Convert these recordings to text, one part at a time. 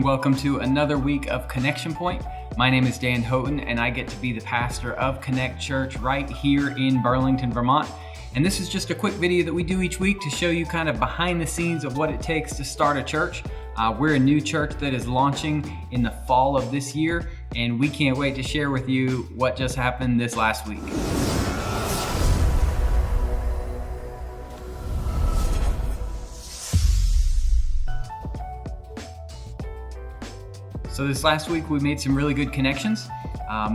welcome to another week of Connection Point. My name is Dan Houghton, and I get to be the pastor of Connect Church right here in Burlington, Vermont. And this is just a quick video that we do each week to show you kind of behind the scenes of what it takes to start a church. We're a new church that is launching in the fall of this year, and we can't wait to share with you what just happened this last week. So this last week we made some really good connections.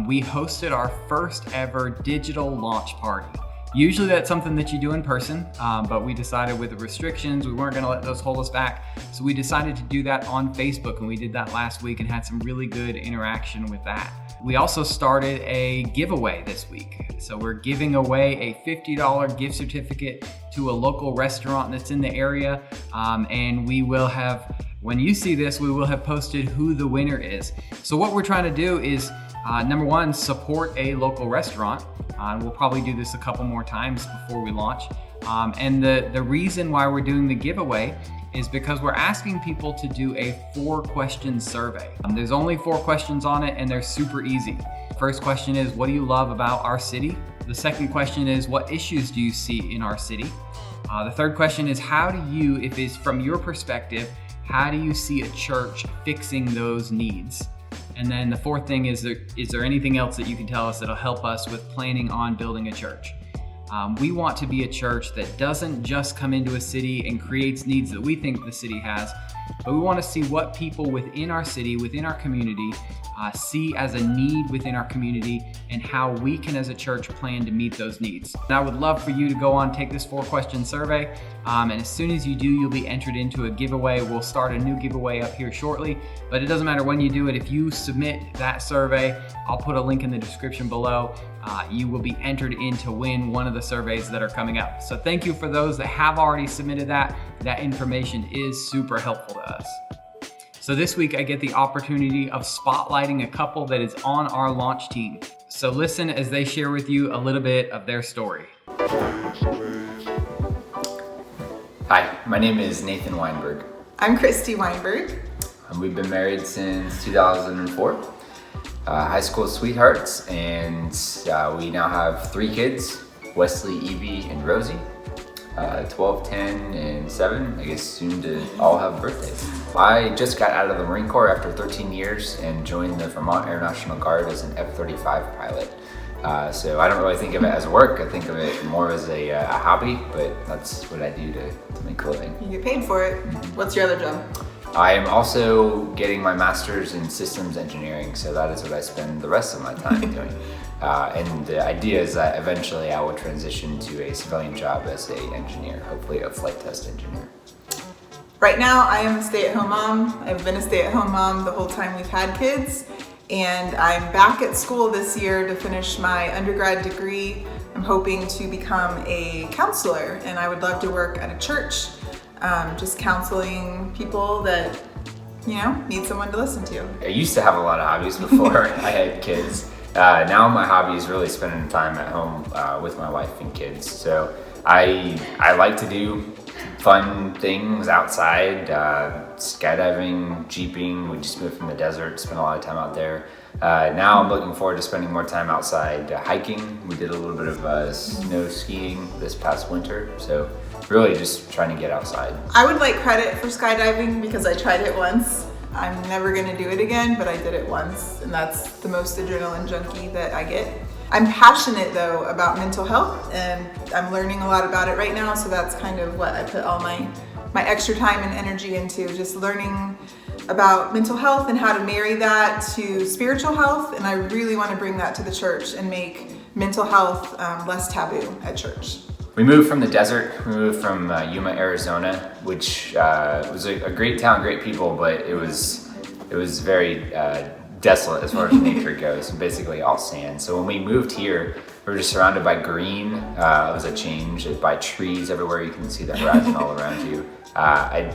We hosted our first ever digital launch party. Usually that's something that you do in person, but we decided with the restrictions, we weren't gonna let those hold us back. So we decided to do that on Facebook, and we did that last week and had some really good interaction with that. We also started a giveaway this week. So we're giving away a $50 gift certificate to a local restaurant that's in the area, and we will have, when you see this, we will have posted who the winner is. So what we're trying to do is, number one, support a local restaurant. We'll probably do this a couple more times before we launch. And the reason why we're doing the giveaway is because we're asking people to do a 4-question survey. There's only 4 questions on it, and they're super easy. First question is, what do you love about our city? The second question is, what issues do you see in our city? The third question is, how do you, if it's from your perspective, how do you see a church fixing those needs? And then the fourth thing is there anything else that you can tell us that'll help us with planning on building a church? We want to be a church that doesn't just come into a city and creates needs that we think the city has, but we want to see what people within our city, within our community, see as a need within our community, and how we can as a church plan to meet those needs. And I would love for you to go on, take this 4-question survey, and as soon as you do, you'll be entered into a giveaway. We'll start a new giveaway up here shortly, but it doesn't matter when you do it. If you submit that survey, I'll put a link in the description below. You will be entered in to win one of the surveys that are coming up. So thank you for those that have already submitted that. That information is super helpful to us. So this week I get the opportunity of spotlighting a couple that is on our launch team. So listen as they share with you a little bit of their story. Hi, my name is Nathan Weinberg. I'm Christy Weinberg. We've been married since 2004, high school sweethearts, and we now have 3 kids, Wesley, Evie, and Rosie, 12, 10, and 7, I guess soon to all have birthdays. I just got out of the Marine Corps after 13 years and joined the Vermont Air National Guard as an F-35 pilot. So I don't really think of it as work. I think of it more as a hobby, but that's what I do to make a living. You get paid for it. What's your other job? I am also getting my master's in systems engineering, so that is what I spend the rest of my time doing. And the idea is that eventually I will transition to a civilian job as an engineer, hopefully a flight test engineer. Right now I am a stay-at-home mom. I've been a stay-at-home mom the whole time we've had kids, and I'm back at school this year to finish my undergrad degree. I'm hoping to become a counselor, and I would love to work at a church, just counseling people that, need someone to listen to. I used to have a lot of hobbies before I had kids. Now my hobby is really spending time at home with my wife and kids. So I like to do fun things outside, skydiving, jeeping. We just moved from the desert, spent a lot of time out there. Now I'm looking forward to spending more time outside hiking. We did a little bit of snow skiing this past winter. So really just trying to get outside. I would like credit for skydiving because I tried it once. I'm never gonna do it again, but I did it once, and that's the most adrenaline junkie that I get. I'm passionate though about mental health, and I'm learning a lot about it right now, so that's kind of what I put all my extra time and energy into, just learning about mental health and how to marry that to spiritual health, and I really want to bring that to the church and make mental health less taboo at church. We moved from the desert. We moved from Yuma, Arizona, which was a great town, great people, but it was very desolate as far as nature goes, basically all sand. So when we moved here, we were just surrounded by green. It was a change, by trees everywhere. You can see the horizon all around you. I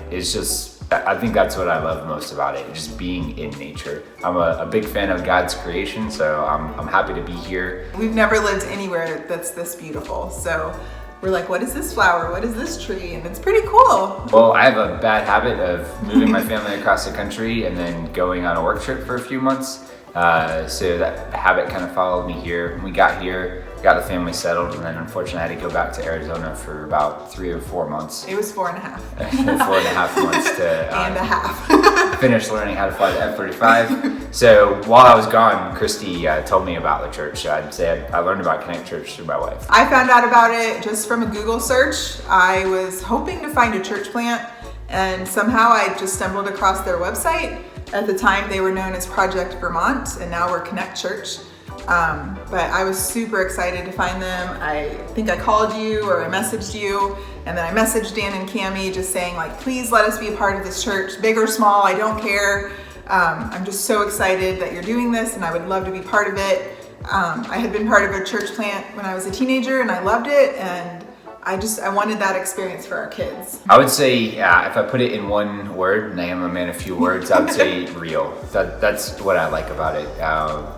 think that's what I love most about it, just being in nature. I'm a big fan of God's creation, so I'm happy to be here. We've never lived anywhere that's this beautiful, so we're like, what is this flower? What is this tree? And it's pretty cool. Well, I have a bad habit of moving my family across the country and then going on a work trip for a few months. So that habit kind of followed me here. When we got here, got the family settled, and then unfortunately I had to go back to Arizona for about 3 or 4 months. It was 4.5. 4.5 months to and a half. finish learning how to fly the F-35. So while I was gone, Christy told me about the church. I'd say I learned about Connect Church through my wife. I found out about it just from a Google search. I was hoping to find a church plant, and somehow I just stumbled across their website. At the time, they were known as Project Vermont, and now we're Connect Church. But I was super excited to find them. I think I called you or I messaged you, and then I messaged Dan and Cami just saying, like, please let us be a part of this church, big or small, I don't care. I'm just so excited that you're doing this, and I would love to be part of it. I had been part of a church plant when I was a teenager, and I loved it, and I wanted that experience for our kids. I would say, if I put it in one word, and I am a man of few words, I would say real. That's what I like about it.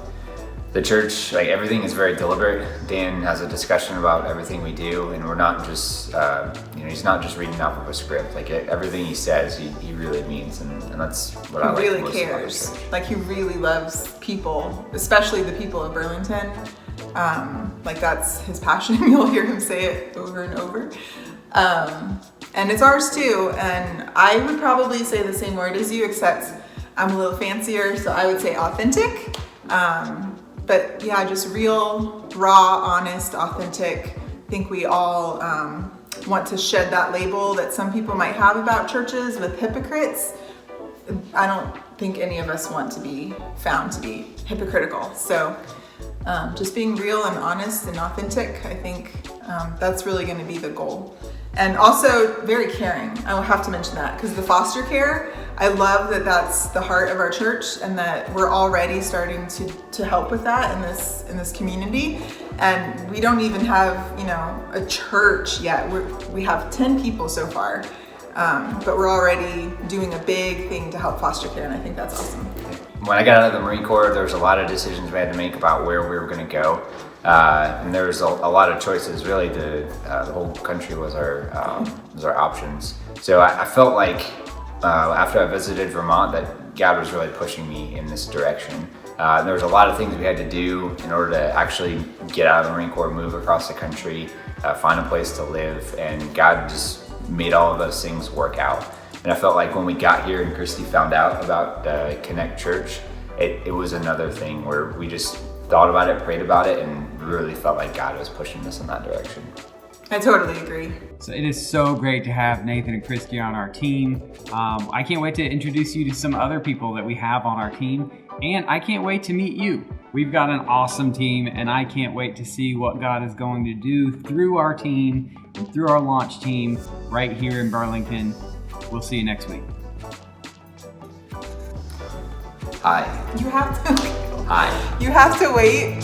The church, like, everything is very deliberate. Dan has a discussion about everything we do, and we're not just, he's not just reading off of a script. Like, everything he says, he really means, and that's what I like really most cares. about the church. Like, he really loves people, especially the people of Burlington. Like, that's his passion. You'll hear him say it over and over. And it's ours too. And I would probably say the same word as you, except I'm a little fancier, so I would say authentic. But yeah, just real, raw, honest, authentic. I think we all want to shed that label that some people might have about churches with hypocrites. I don't think any of us want to be found to be hypocritical. So just being real and honest and authentic, I think that's really going to be the goal. And also very caring. I will have to mention that because the foster care, I love that that's the heart of our church, and that we're already starting to help with that in this community. And we don't even have, a church yet. We have 10 people so far, but we're already doing a big thing to help foster care, and I think that's awesome. When I got out of the Marine Corps, there was a lot of decisions we had to make about where we were going to go. And there was a lot of choices. Really, the whole country was our options. So I felt like after I visited Vermont that God was really pushing me in this direction. There was a lot of things we had to do in order to actually get out of the Marine Corps, move across the country, find a place to live, and God just made all of those things work out. And I felt like when we got here and Christy found out about Connect Church, it was another thing where we just thought about it, prayed about it, and really felt like God was pushing us in that direction. I totally agree. So it is so great to have Nathan and Christy on our team. I can't wait to introduce you to some other people that we have on our team, and I can't wait to meet you. We've got an awesome team, and I can't wait to see what God is going to do through our team and through our launch team right here in Burlington. We'll see you next week. Hi. You have to. Hi. You have to wait.